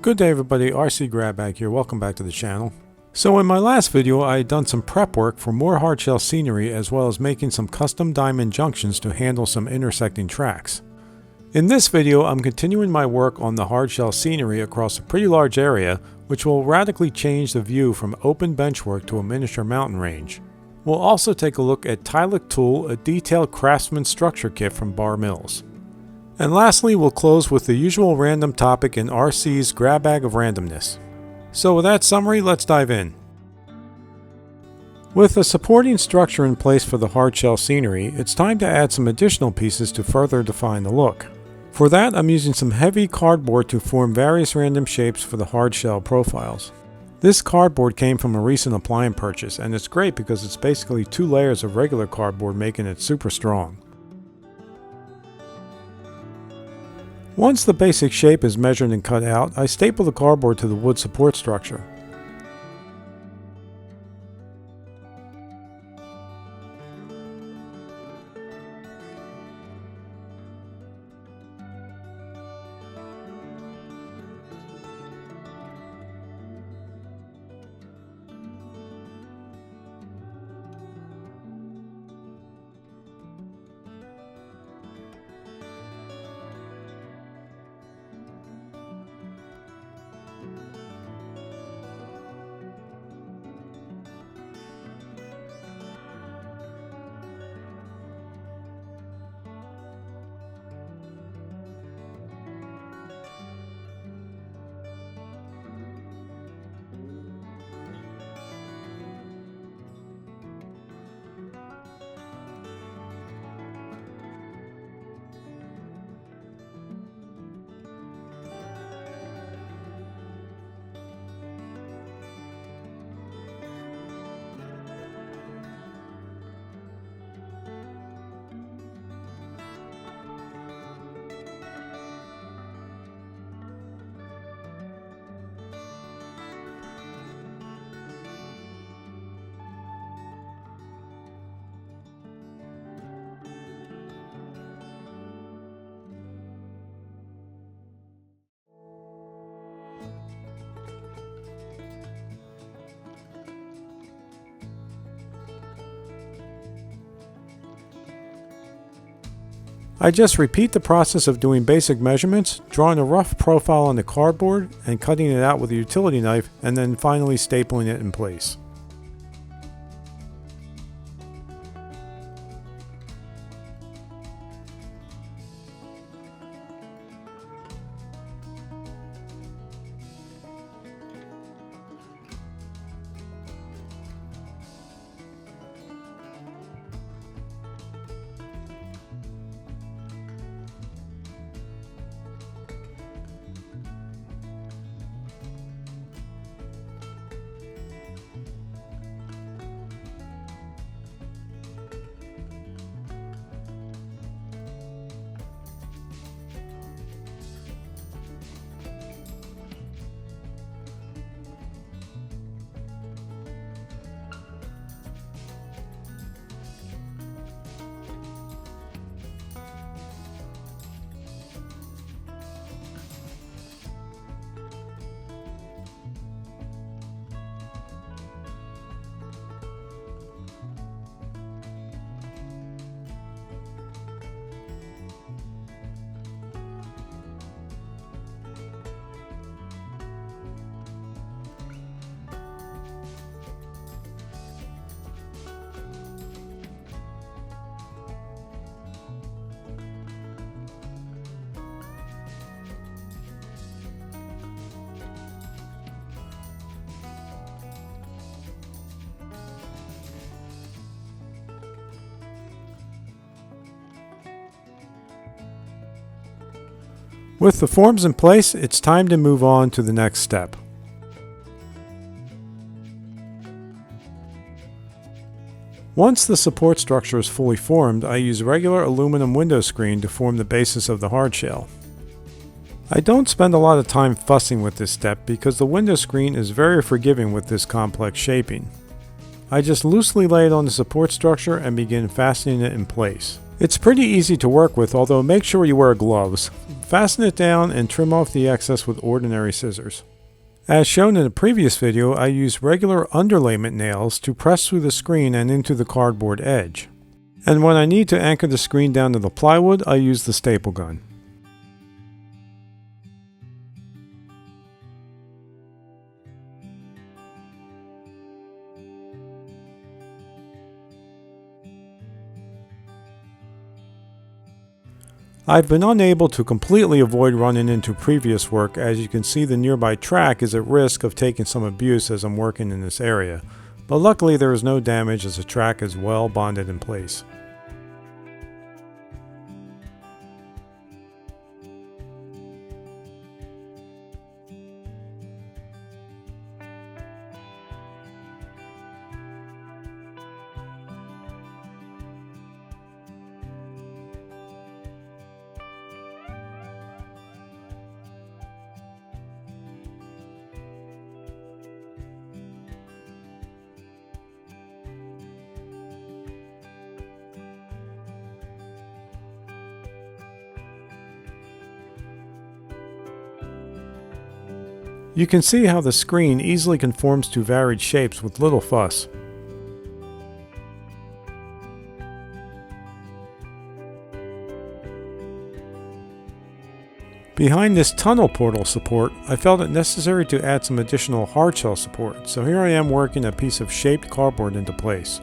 Good day everybody, RC Grabbag here, welcome back to the channel. So in my last video I had done some prep work for more hardshell scenery as well as making some custom diamond junctions to handle some intersecting tracks. In this video I'm continuing my work on the hardshell scenery across a pretty large area which will radically change the view from open benchwork to a miniature mountain range. We'll also take a look at Tylick Tool, a detailed Craftsman structure kit from Bar Mills. And lastly, we'll close with the usual random topic in RC's grab bag of randomness. So with that summary, let's dive in. With a supporting structure in place for the hardshell scenery, it's time to add some additional pieces to further define the look. For that, I'm using some heavy cardboard to form various random shapes for the hardshell profiles. This cardboard came from a recent appliance purchase, and it's great because it's basically 2 layers of regular cardboard, making it super strong. Once the basic shape is measured and cut out, I staple the cardboard to the wood support structure. I just repeat the process of doing basic measurements, drawing a rough profile on the cardboard and cutting it out with a utility knife, and then finally stapling it in place. With the forms in place, it's time to move on to the next step. Once the support structure is fully formed, I use regular aluminum window screen to form the basis of the hardshell. I don't spend a lot of time fussing with this step because the window screen is very forgiving with this complex shaping. I just loosely lay it on the support structure and begin fastening it in place. It's pretty easy to work with, although make sure you wear gloves. fasten it down and trim off the excess with ordinary scissors. As shown in the previous video, I used regular underlayment nails to press through the screen and into the cardboard edge. And when I need to anchor the screen down to the plywood, I use the staple gun. I've been unable to completely avoid running into previous work, as you can see the nearby track is at risk of taking some abuse as I'm working in this area, but luckily there is no damage as the track is well bonded in place. You can see how the screen easily conforms to varied shapes with little fuss. Behind this tunnel portal support, I felt it necessary to add some additional hardshell support, so here I am working a piece of shaped cardboard into place.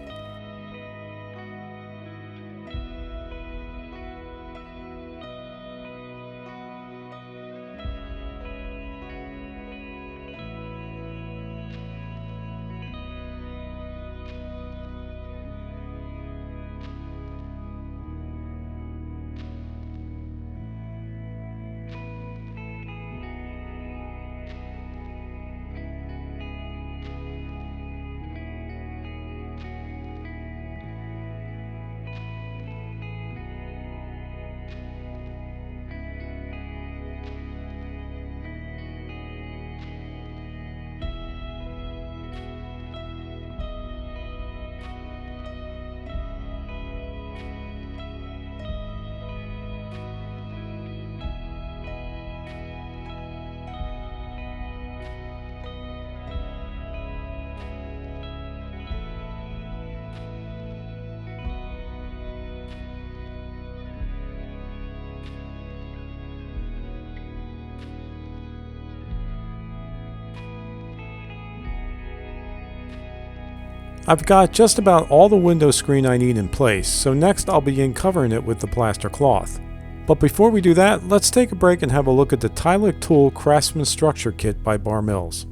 I've got just about all the window screen I need in place, so next I'll begin covering it with the plaster cloth. But before we do that, let's take a break and have a look at the Tylick Tool Craftsman Structure Kit by Bar Mills.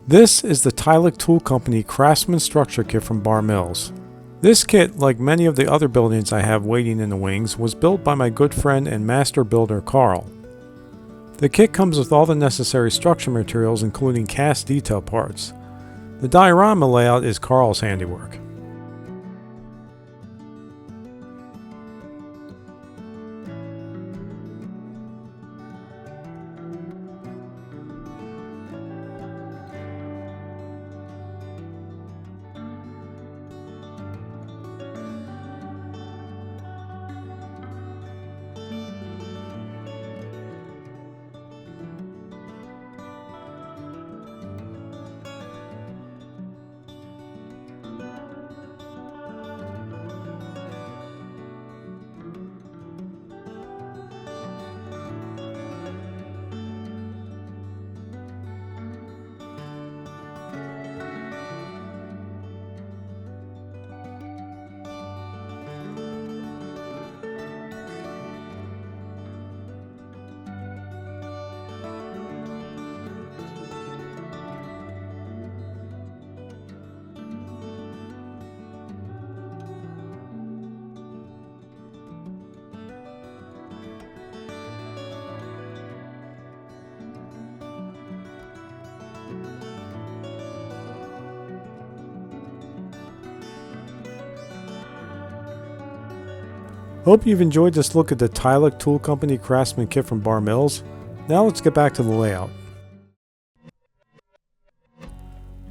This is the Tylick Tool Company Craftsman Structure Kit from Bar Mills. This kit, like many of the other buildings I have waiting in the wings, was built by my good friend and master builder Carl. The kit comes with all the necessary structure materials, including cast detail parts. The diorama layout is Carl's handiwork. Hope you've enjoyed this look at the Tylick Tool Company Craftsman Kit from Bar Mills. Now let's get back to the layout.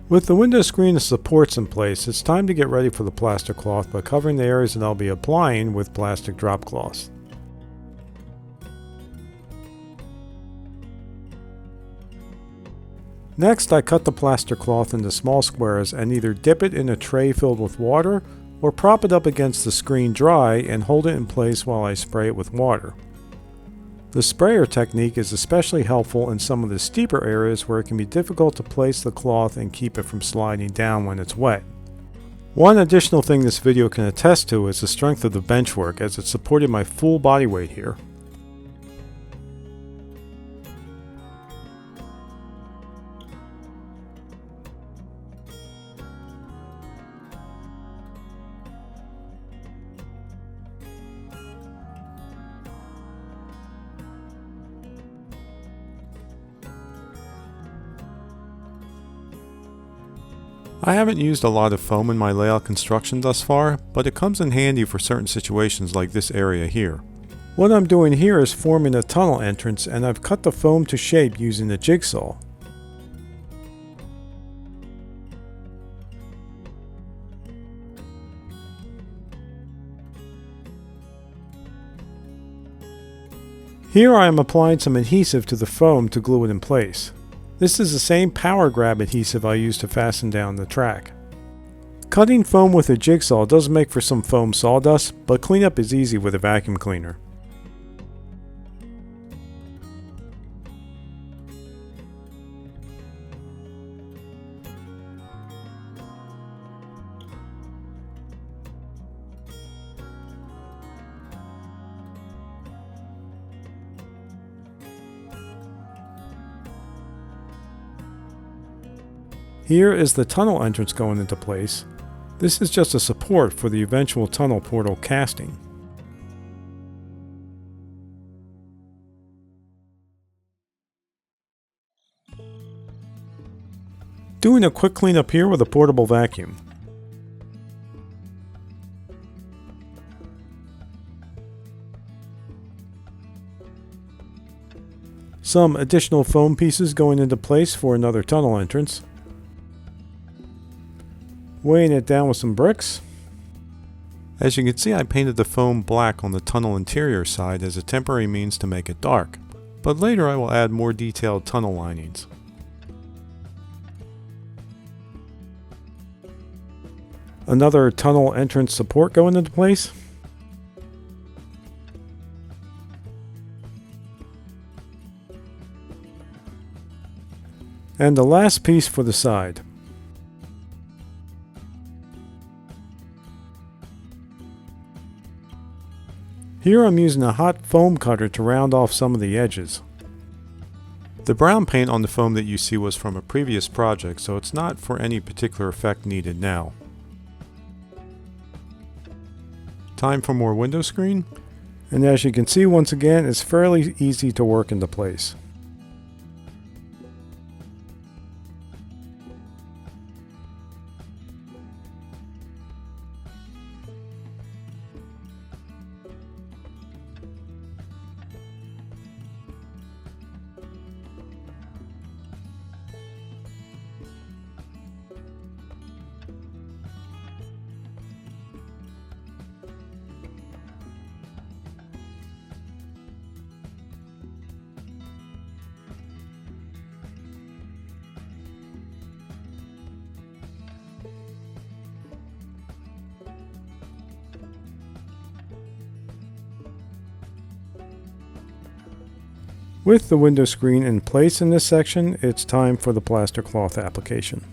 With the window screen and supports in place, it's time to get ready for the plaster cloth by covering the areas that I'll be applying with plastic drop cloths. Next, I cut the plaster cloth into small squares and either dip it in a tray filled with water or prop it up against the screen dry and hold it in place while I spray it with water. The sprayer technique is especially helpful in some of the steeper areas where it can be difficult to place the cloth and keep it from sliding down when it's wet. One additional thing this video can attest to is the strength of the benchwork, as it supported my full body weight here. I haven't used a lot of foam in my layout construction thus far, but it comes in handy for certain situations like this area here. What I'm doing here is forming a tunnel entrance, and I've cut the foam to shape using a jigsaw. Here I am applying some adhesive to the foam to glue it in place. This is the same Power Grab adhesive I used to fasten down the track. Cutting foam with a jigsaw does make for some foam sawdust, but cleanup is easy with a vacuum cleaner. Here is the tunnel entrance going into place. This is just a support for the eventual tunnel portal casting. Doing a quick cleanup here with a portable vacuum. Some additional foam pieces going into place for another tunnel entrance. Weighing it down with some bricks. As you can see, I painted the foam black on the tunnel interior side as a temporary means to make it dark, but later I will add more detailed tunnel linings. Another tunnel entrance support going into place. And the last piece for the side. Here I'm using a hot foam cutter to round off some of the edges. The brown paint on the foam that you see was from a previous project, so it's not for any particular effect needed now. Time for more window screen, and as you can see, once again, it's fairly easy to work into place. With the window screen in place in this section, it's time for the plaster cloth application.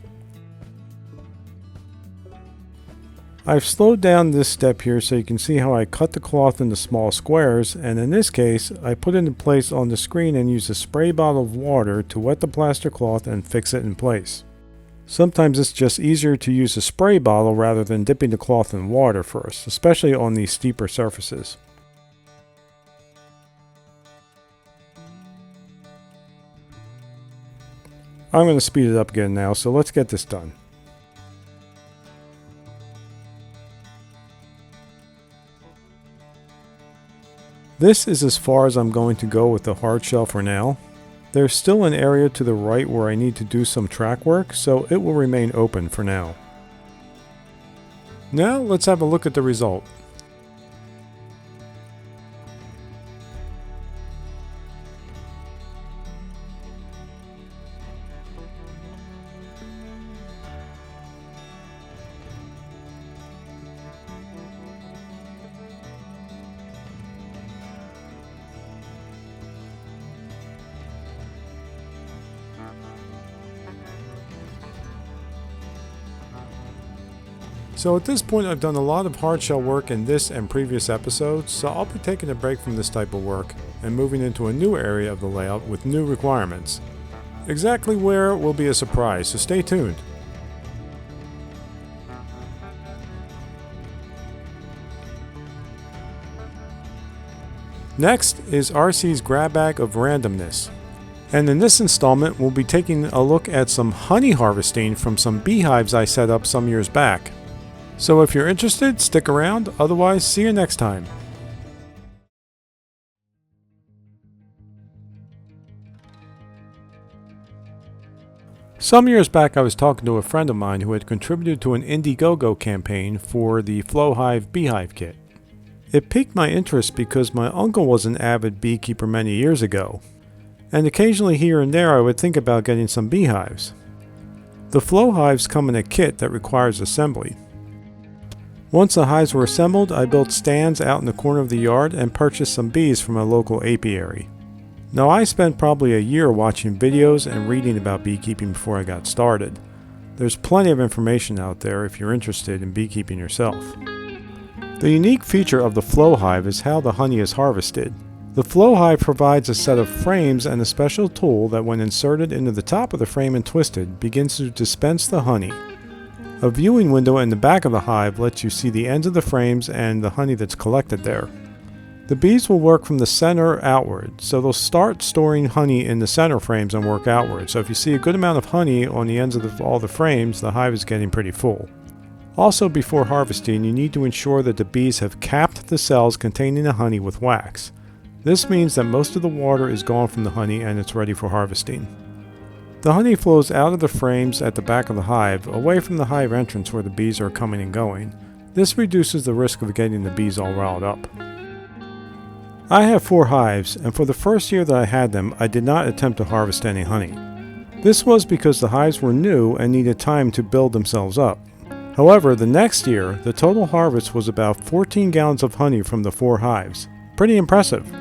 I've slowed down this step here so you can see how I cut the cloth into small squares, and in this case, I put it in place on the screen and use a spray bottle of water to wet the plaster cloth and fix it in place. Sometimes it's just easier to use a spray bottle rather than dipping the cloth in water first, especially on these steeper surfaces. I'm going to speed it up again now, so let's get this done. This is as far as I'm going to go with the hard shell for now. There's still an area to the right where I need to do some track work, so it will remain open for now. Now let's have a look at the result. So at this point I've done a lot of hardshell work in this and previous episodes, so I'll be taking a break from this type of work and moving into a new area of the layout with new requirements. Exactly where will be a surprise, so stay tuned. Next is RC's grab bag of randomness. And in this installment we'll be taking a look at some honey harvesting from some beehives I set up some years back. So if you're interested, stick around, otherwise see you next time. Some years back I was talking to a friend of mine who had contributed to an Indiegogo campaign for the Flowhive Beehive kit. It piqued my interest because my uncle was an avid beekeeper many years ago, and occasionally here and there I would think about getting some beehives. The Flowhives come in a kit that requires assembly. Once the hives were assembled, I built stands out in the corner of the yard and purchased some bees from a local apiary. Now I spent probably a year watching videos and reading about beekeeping before I got started. There's plenty of information out there if you're interested in beekeeping yourself. The unique feature of the Flowhive is how the honey is harvested. The Flowhive provides a set of frames and a special tool that when inserted into the top of the frame and twisted, begins to dispense the honey. A viewing window in the back of the hive lets you see the ends of the frames and the honey that's collected there. The bees will work from the center outward, so they'll start storing honey in the center frames and work outward. So if you see a good amount of honey on the ends of all the frames, the hive is getting pretty full. Also, before harvesting, you need to ensure that the bees have capped the cells containing the honey with wax. This means that most of the water is gone from the honey and it's ready for harvesting. The honey flows out of the frames at the back of the hive, away from the hive entrance where the bees are coming and going. This reduces the risk of getting the bees all riled up. I have 4 hives, and for the first year that I had them, I did not attempt to harvest any honey. This was because the hives were new and needed time to build themselves up. However, the next year, the total harvest was about 14 gallons of honey from the 4 hives. Pretty impressive.